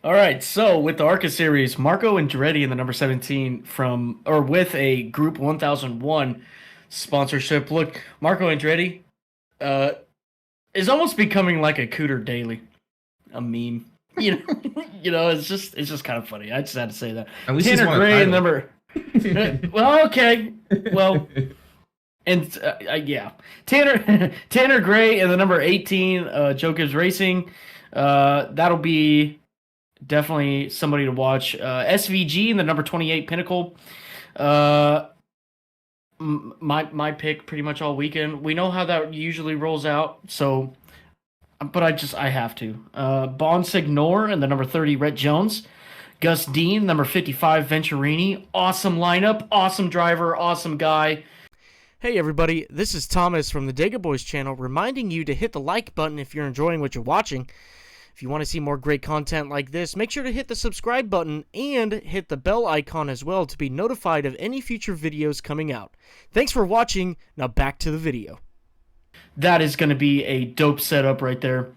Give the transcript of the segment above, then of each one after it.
All right, so with the ARCA series, Marco Andretti in the number 17 with a Group 1001 sponsorship. Look, Marco Andretti uh, is almost becoming like a Cooter Daily, a meme. You know, it's just kind of funny. I just had to say that. At least he's Tanner won a Gray in title. number. Well, okay, well, and yeah, Tanner Gray in the number 18. Joe Gibbs Racing. That'll be definitely somebody to watch. SVG in the number 28 Pinnacle. Uh, my pick pretty much all weekend. We know how that usually rolls out, so but I have to. Bonsignore and the number 30 Rhett Jones. Gus Dean, number 55 Venturini. Awesome lineup, awesome driver, awesome guy. Hey everybody, this is Thomas from the Dega Boys channel reminding you to hit the like button if you're enjoying what you're watching. If you want to see more great content like this, make sure to hit the subscribe button and hit the bell icon as well to be notified of any future videos coming out. Thanks for watching. Now back to the video. That is going to be a dope setup right there.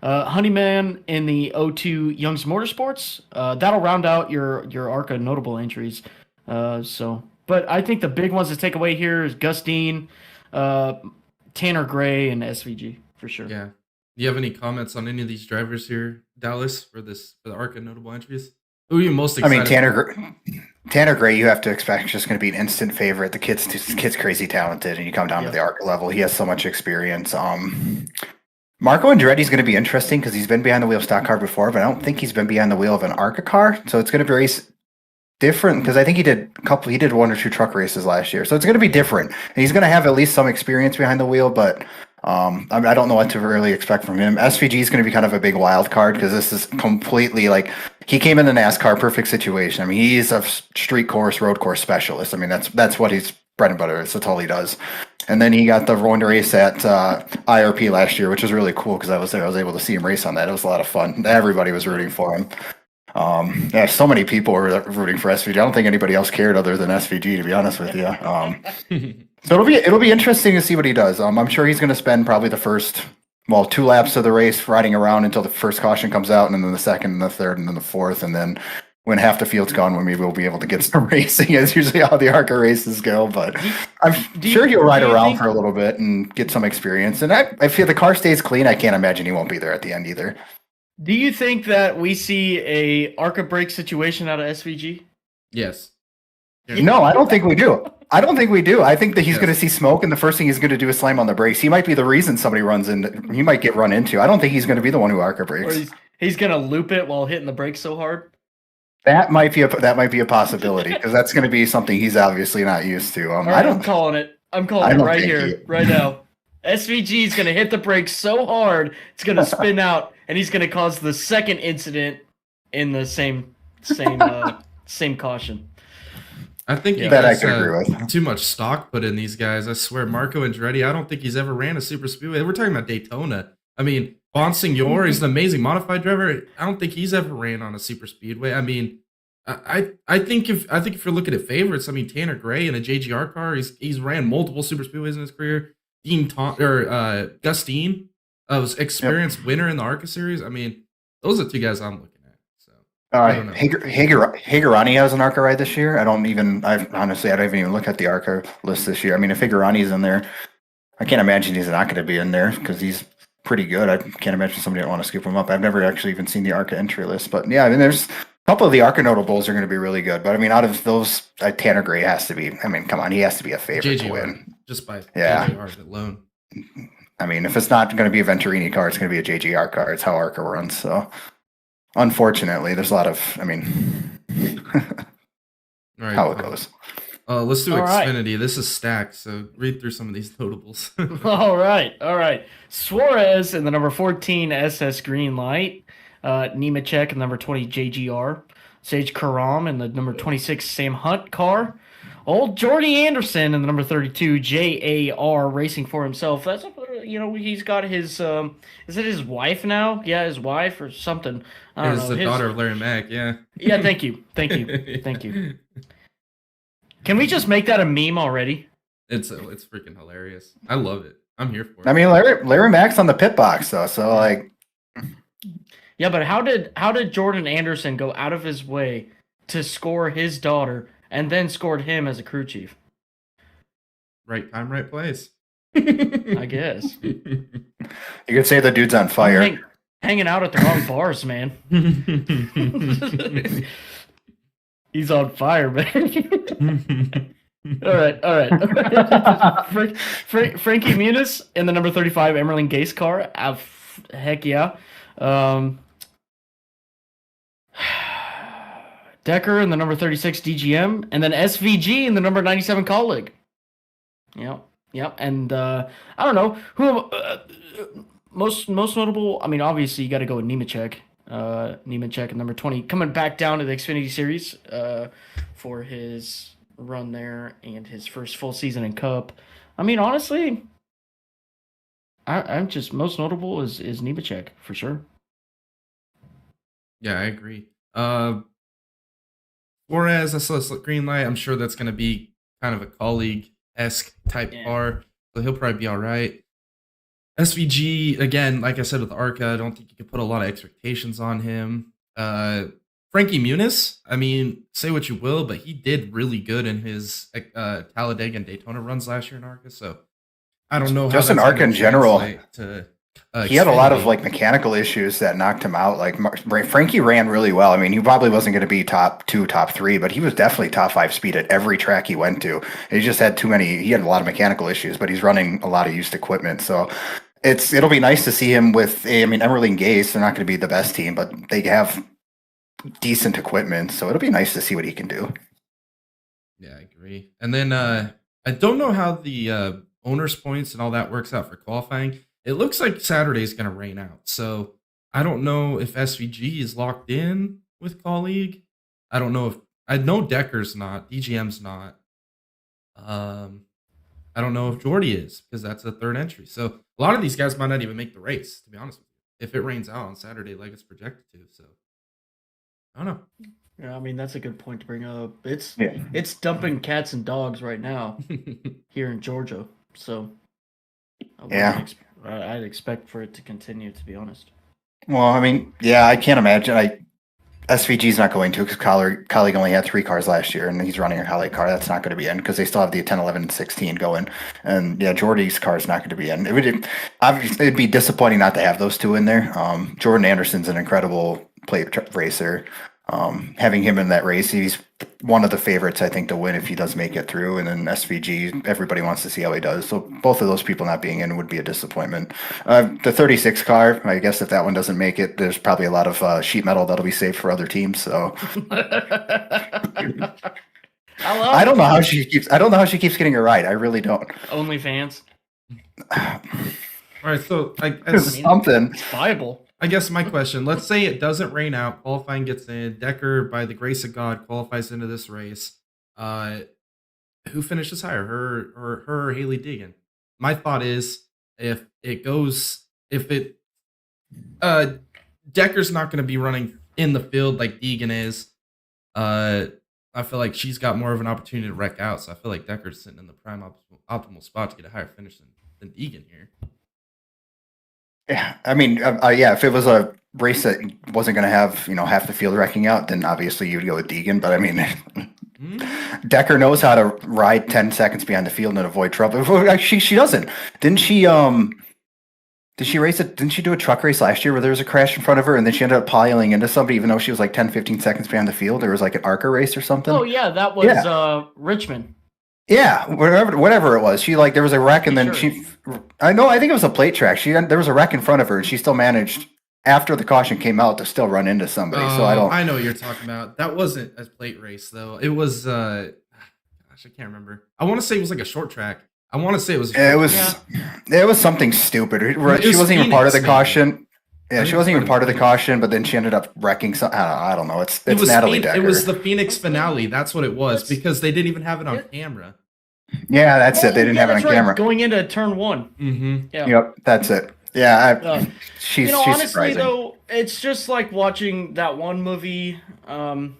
Honeyman in the O2 Young's Motorsports. That'll round out your ARCA notable entries. But I think the big ones to take away here is Gus Dean, Tanner Gray, and SVG for sure. Yeah. Do you have any comments on any of these drivers here, Dallas, for the ARCA notable entries? Who are you most excited? Tanner Gray, you have to expect just going to be an instant favorite. The kid's crazy talented, and you come down to the ARCA level, he has so much experience. Marco Andretti's going to be interesting because he's been behind the wheel of stock car before, but I don't think he's been behind the wheel of an ARCA car. So it's going to be very different because I think he did one or two truck races last year. So it's going to be different. And he's going to have at least some experience behind the wheel, but I don't know what to really expect from him. SVG is going to be kind of a big wild card because this is completely like he came in the NASCAR perfect situation. I mean, he's a street course, road course specialist. I mean, that's what his bread and butter is. That's all he does. And then he got the one race at IRP last year, which was really cool because I was there. I was able to see him race on that. It was a lot of fun. Everybody was rooting for him. Yeah, so many people were rooting for SVG. I don't think anybody else cared other than SVG, to be honest with you. So it'll be interesting to see what he does. I'm sure he's going to spend probably the first 2 laps of the race riding around until the first caution comes out, and then the second, and the third, and then the fourth, and then when half the field's gone, when maybe we'll be able to get some racing. Is usually how the ARCA races go. But I'm sure he'll ride around for a little bit and get some experience. And I feel the car stays clean. I can't imagine he won't be there at the end either. Do you think that we see a ARCA brake situation out of SVG? Yes. No, I don't think we do. I think that he's going to see smoke, and the first thing he's going to do is slam on the brakes. He might be the reason somebody he might get run into. I don't think he's going to be the one who ARCA brakes. Or he's going to loop it while hitting the brakes so hard. That might be a possibility because that's going to be something he's obviously not used to. I'm calling it. I'm calling it right here, right now. SVG is going to hit the brakes so hard it's going to spin out, and he's going to cause the second incident in the same caution. I think you that guys I can agree with. Too much stock put in these guys. I swear, Marco Andretti, I don't think he's ever ran a super speedway. We're talking about Daytona. I mean, Bonsignore is an amazing modified driver. I don't think he's ever ran on a super speedway. I mean, I think if you're looking at favorites, I mean Tanner Gray in a JGR car, he's ran multiple super speedways in his career. Gus Dean, was experienced winner in the ARCA series. I mean, those are 2 guys I'm looking at. So all right, Higurani has an ARCA ride this year. I don't even look at the ARCA list this year. I mean, if Higurani's in there, I can't imagine he's not going to be in there because he's pretty good. I can't imagine somebody would want to scoop him up. I've never actually even seen the ARCA entry list, but yeah, I mean, there's a couple of the ARCA notables are going to be really good. But I mean, out of those, Tanner Gray has to be. I mean, come on, he has to be a favorite to win. Just by JGR alone. I mean, if it's not going to be a Venturini car, it's going to be a JGR car. It's how ARCA runs. So, unfortunately, there's a lot of. I mean, right, how it goes. Let's do Xfinity. Right. This is stacked, so read through some of these notables. All right. Suarez in the number 14 SS Green Light. Nemechek in the number 20 JGR. Sage Karam in the number 26 Sam Hunt car. Old Jordy Anderson in the number 32 JAR racing for himself. That's he's got his is it his wife now? Yeah, his wife or something. I don't know. The daughter of Larry Mack, yeah. Yeah, thank you. Can we just make that a meme already? It's freaking hilarious. I love it. I'm here for it. I mean, Larry Mack's on the pit box though, so like Yeah, but how did Jordan Anderson go out of his way to score his daughter and then scored him as a crew chief? Right time, right place. I guess. You could say the dude's on fire. Hanging out at the wrong bars, man. He's on fire, man. All right. Frankie Muniz in the number 35 Emerling Gase car. Heck yeah. Decker in the number 36 DGM, and then SVG in the number 97 Colleague. Yep. And I don't know who most notable. I mean, obviously you got to go with Nemechek. Nemechek at number 20, coming back down to the Xfinity Series for his run there and his first full season in Cup. I mean, honestly, I'm just most notable is Nemechek for sure. Yeah, I agree. Whereas I saw this green light, I'm sure that's going to be kind of a colleague-esque type car, so he'll probably be all right. SVG, again, like I said with ARCA, I don't think you can put a lot of expectations on him. Frankie Muniz, I mean, say what you will, but he did really good in his Talladega and Daytona runs last year in ARCA, so I don't know how just in that's ARCA gonna in general. translate to He had a lot of Xfinity. like mechanical issues that knocked him out. Like Frankie ran really well. I mean, he probably wasn't going to be top 2, top 3, but he was definitely top 5 speed at every track he went to. He just had too many. He had a lot of mechanical issues, but he's running a lot of used equipment. So it'll be nice to see him with. I mean, Emerling and Gase. They're not going to be the best team, but they have decent equipment. So it'll be nice to see what he can do. Yeah, I agree. And then I don't know how the owners' points and all that works out for qualifying. It looks like Saturday is going to rain out. So I don't know if SVG is locked in with colleague. I don't know if I know Decker's not, DGM's not. I don't know if Jordy is because that's the third entry. So a lot of these guys might not even make the race, to be honest with you, if it rains out on Saturday like it's projected to. So I don't know. Yeah, I mean that's a good point to bring up. It's Yeah. it's dumping cats and dogs right now here in Georgia. So I'd expect for it to continue. To be honest. Well, I mean, yeah, I can't imagine. SVG's not going to because colleague only had 3 cars last year, and he's running a colleague car. That's not going to be in because they still have the 10, 11, and 16 going. And yeah, Jordy's car is not going to be in. Obviously, it'd be disappointing not to have those 2 in there. Jordan Anderson's an incredible racer. Having him in that race, he's one of the favorites, I think, to win if he does make it through. And then SVG, everybody wants to see how he does. So both of those people not being in would be a disappointment. The 36 car, I guess if that one doesn't make it, there's probably a lot of sheet metal that'll be saved for other teams. So I don't know how she keeps getting it right. I really don't. OnlyFans. All right, so Something. It's viable. I guess my question, let's say it doesn't rain out, qualifying gets in, Decker, by the grace of God, qualifies into this race. Who finishes higher, her or Haley Deegan? My thought is Decker's not going to be running in the field like Deegan is. I feel like she's got more of an opportunity to wreck out, so I feel like Decker's sitting in the prime optimal spot to get a higher finish than Deegan here. Yeah, I mean, yeah, if it was a race that wasn't going to have, half the field wrecking out, then obviously you'd go with Deegan. But I mean, Decker knows how to ride 10 seconds behind the field and avoid trouble. She doesn't. Didn't she? Did she race it? Didn't she do a truck race last year where there was a crash in front of her and then she ended up piling into somebody, even though she was like 10, 15 seconends behind the field? There was like an ARCA race or something. Oh yeah, that was Richmond. Yeah, whatever it was. She there was a wreck and then I think it was a plate track. There was a wreck in front of her and she still managed after the caution came out to still run into somebody. So I know what you're talking about. That wasn't a plate race though. It was gosh, I can't remember. I want to say it was like a short track. I want to say it was it was something stupid. She wasn't even part of the caution. Yeah, she wasn't even part of the caution, but then she ended up wrecking some. I don't know. It's Natalie Decker. It was the Phoenix finale. That's what it was because they didn't even have it on camera. Yeah, that's it. They didn't have it on camera. Going into turn 1. Mm-hmm. Yeah. Yep, that's it. Yeah, she's honestly surprising. Though, it's just like watching that one movie. With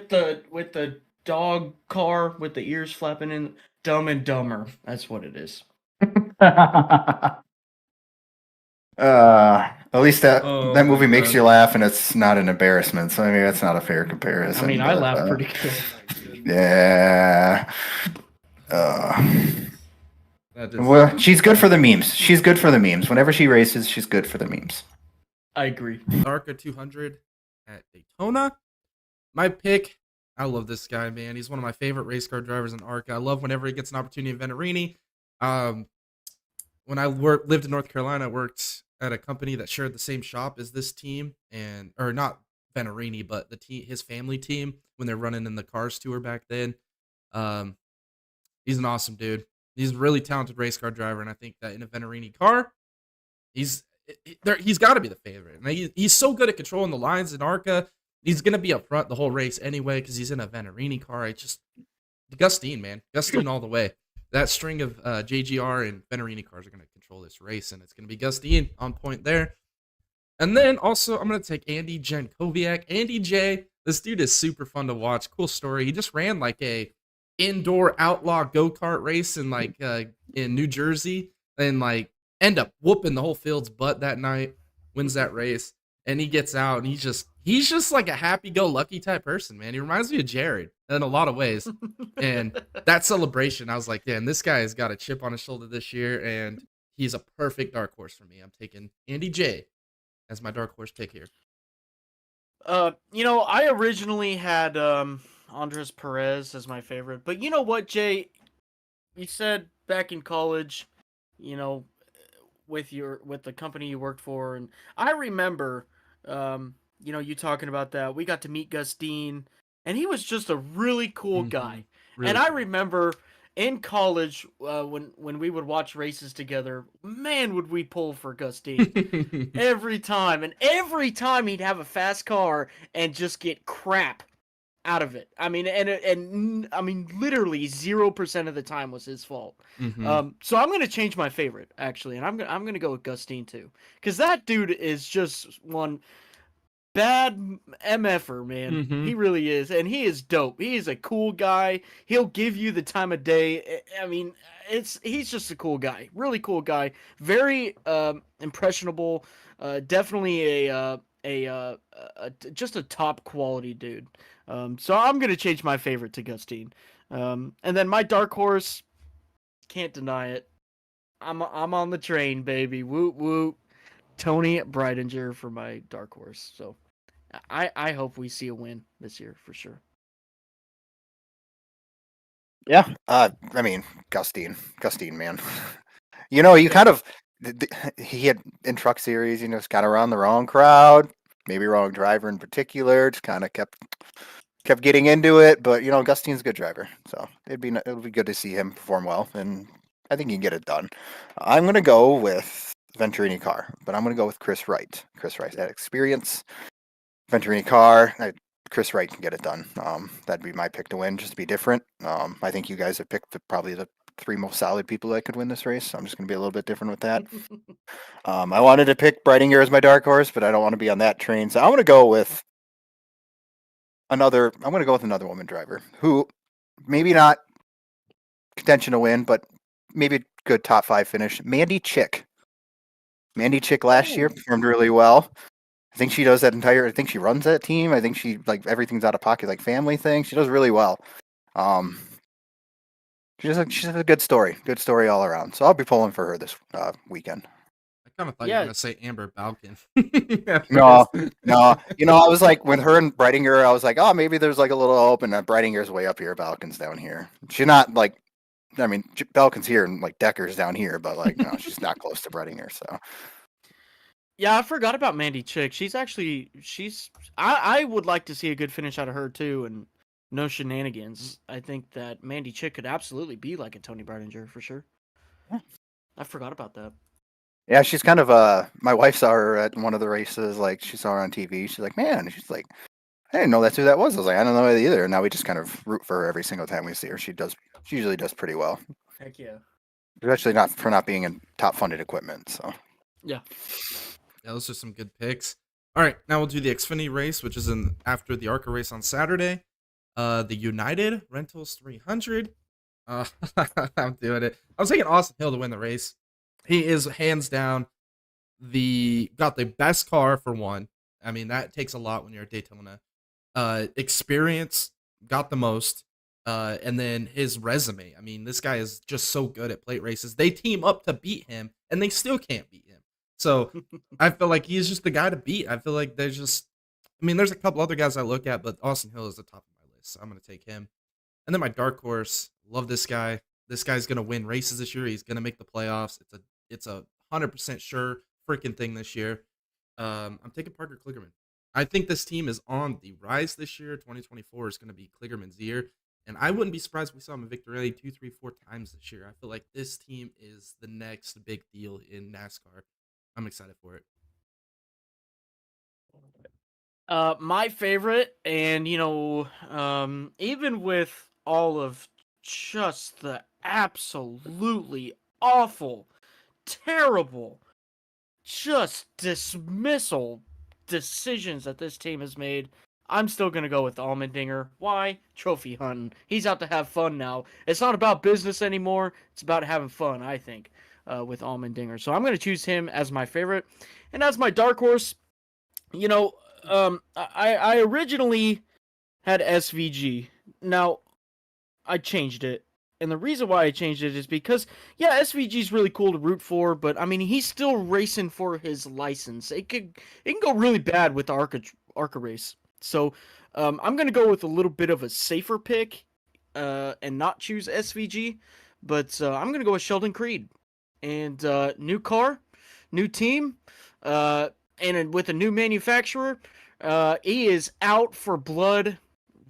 the dog car with the ears flapping in. Dumb and Dumber. That's what it is. At least that Oh that my movie makes God. you laugh, and it's not an embarrassment. So I mean, that's not a fair comparison. I mean, I but, laugh pretty good. Yeah. Uh, That is well, she's good for the memes. She's good for the memes. Whenever she races, she's good for the memes. I agree. ARCA 200 at Daytona. My pick, I love this guy, man. He's one of my favorite race car drivers in ARCA. I love whenever he gets an opportunity in Venturini. When I lived in North Carolina, I worked at a company that shared the same shop as this team, or not Venturini, but his family team when they're running in the Cars Tour back then. Um, he's an awesome dude. He's a really talented race car driver, and I think that in a Venturini car, he's got to be the favorite. And he's so good at controlling the lines in ARCA. He's gonna be up front the whole race anyway because he's in a Venturini car. Gustine, man, Gustine all the way. That string of JGR and Venturini cars are gonna control this race, and it's gonna be Gustine on point there. And then also I'm gonna take Andy Jankowiak. Andy J, this dude is super fun to watch. Cool story. He just ran like a indoor outlaw go-kart race in New Jersey, and like end up whooping the whole field's butt that night. Wins that race, and he gets out, and he's just like a happy-go-lucky type person, man. He reminds me of Jared in a lot of ways. And that celebration, I was like, damn, this guy has got a chip on his shoulder this year, and he's a perfect dark horse for me. I'm taking Andy J as my dark horse pick here. I originally had Andres Perez as my favorite, but you know what, Jay? You said back in college, you know, with the company you worked for, and I remember, you talking about that. We got to meet Gustine, and he was just a really cool guy. Really And I cool. remember in college, when we would watch races together, man, would we pull for Gustine every time. And every time he'd have a fast car and just get crap out of it. I mean, and I mean, literally 0% of the time was his fault. So I'm gonna change my favorite actually, and I'm gonna go with Gustine too, because that dude is just one bad mf'er, man. He really is, and he is dope. He is a cool guy. He'll give you the time of day. I mean, he's just a cool guy, really cool guy, very impressionable. Definitely just a top quality dude. So I'm gonna change my favorite to Gustine. And then my dark horse, can't deny it. I'm on the train, baby. Woot woot. Tony Breidinger for my dark horse. So I hope we see a win this year for sure. Yeah. I mean, Gustine, man. You kind of he had in Truck Series, it's kind of around the wrong crowd, maybe wrong driver in particular. Just kind of kept getting into it, but Gustine's a good driver, so it'll be good to see him perform well, and I think he can get it done. I'm gonna go with Venturini car, but I'm gonna go with Chris Wright. Chris Wright had experience. Venturini car. Chris Wright can get it done. That'd be my pick to win, just to be different. I think you guys have picked probably the three most solid people that could win this race, so I'm just gonna be a little bit different with that. I wanted to pick Breidinger as my dark horse, but I don't want to be on that train, so I'm gonna go with another woman driver who maybe not contention to win, but maybe a good top 5 finish. Mandy Chick. Mandy Chick last year performed really well. I think she does I think she runs that team. I think she, like, everything's out of pocket, like family thing. She does really well. She's a good story all around. So I'll be pulling for her this weekend. I kind of thought you were gonna say Amber Balkan. No. I was like, with her and Breidinger, I was like, oh, maybe there's like a little hope, and Breidinger's way up here, Balkan's down here. She's not like, I mean, Balkan's here and like Decker's down here, but like, no, she's not close to Breidinger. So Yeah, I forgot about Mandy Chick. I would like to see a good finish out of her too, and no shenanigans. I think that Mandy Chick could absolutely be like a Tony Breidinger for sure. Yeah. I forgot about that. yeah, she's kind of my wife saw her at one of the races. Like, she saw her on TV. She's like, man, she's like, I didn't know that's who that was. I was like, I don't know either. And now we just kind of root for her every single time we see her. She usually does pretty well. Heck yeah. Especially not for not being in top funded equipment. So Yeah. Those are some good picks. All right, now we'll do the Xfinity race, which is after the ARCA race on Saturday. The United Rentals 300. I'm doing it. I was taking Austin Hill to win the race. He is hands down got the best car for one. I mean, that takes a lot when you're at Daytona. Experience got the most. And then his resume. I mean, this guy is just so good at plate races. They team up to beat him, and they still can't beat him. So I feel like he's just the guy to beat. I feel like there's a couple other guys I look at, but Austin Hill is the top of my list. So I'm going to take him. And then my dark horse, love this guy. This guy's going to win races this year. He's going to make the playoffs. It's a 100% sure freaking thing this year. I'm taking Parker Kligerman. I think this team is on the rise this year. 2024 is going to be Kligerman's year. And I wouldn't be surprised if we saw him in victory 2, 3, 4 times this year. I feel like this team is the next big deal in NASCAR. I'm excited for it. My favorite, and even with all of just the absolutely awful, terrible, just dismissal decisions that this team has made, I'm still going to go with Allmendinger. Why? Trophy hunting. He's out to have fun now. It's not about business anymore. It's about having fun, I think, with Allmendinger. So I'm going to choose him as my favorite. And as my dark horse, I originally had SVG. Now, I changed it. And the reason why I changed it is because, yeah, SVG is really cool to root for, but, I mean, he's still racing for his license. It can go really bad with the ARCA race. So I'm going to go with a little bit of a safer pick and not choose SVG. But I'm going to go with Sheldon Creed. And new car, new team, and with a new manufacturer. He is out for blood,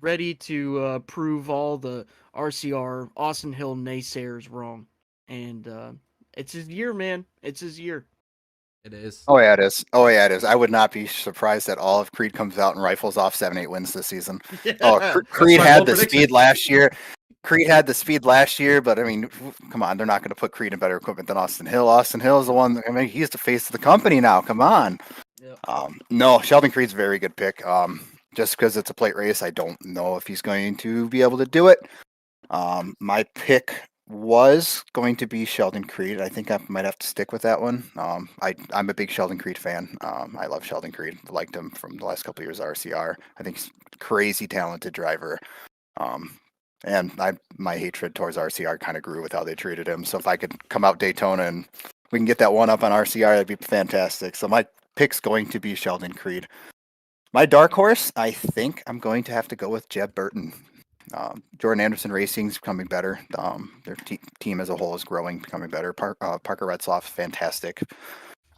ready to prove all the RCR Austin Hill naysayers wrong. And it's his year, man. It's his year. It is. Oh yeah, it is. Oh yeah, it is. I would not be surprised at all if Creed comes out and rifles off 7-8 wins this season. Oh, Creed had the speed last year. But I mean, come on, they're not going to put Creed in better equipment than Austin Hill. Austin Hill is the one. I mean, he's the face of the company now. Come on. Yep. No, Sheldon Creed's a very good pick. Just because it's a plate race, I don't know if he's going to be able to do it. My pick was going to be Sheldon Creed. I think I might have to stick with that one. I'm a big Sheldon Creed fan. I love Sheldon Creed. Liked him from the last couple of years at RCR. I think he's a crazy talented driver. And my hatred towards RCR kind of grew with how they treated him. So if I could come out Daytona and we can get that one up on RCR, that'd be fantastic. So my pick's going to be Sheldon Creed. My dark horse, I think I'm going to have to go with Jeb Burton. Jordan Anderson Racing's becoming better. Their team as a whole is growing, becoming better. Parker Retzlaff, fantastic.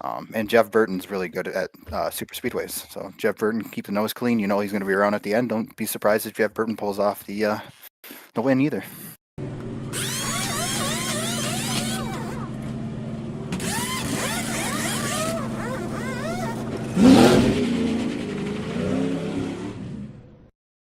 And Jeff Burton's really good at super speedways. So Jeff Burton, keep the nose clean. You know he's going to be around at the end. Don't be surprised if Jeff Burton pulls off the win either.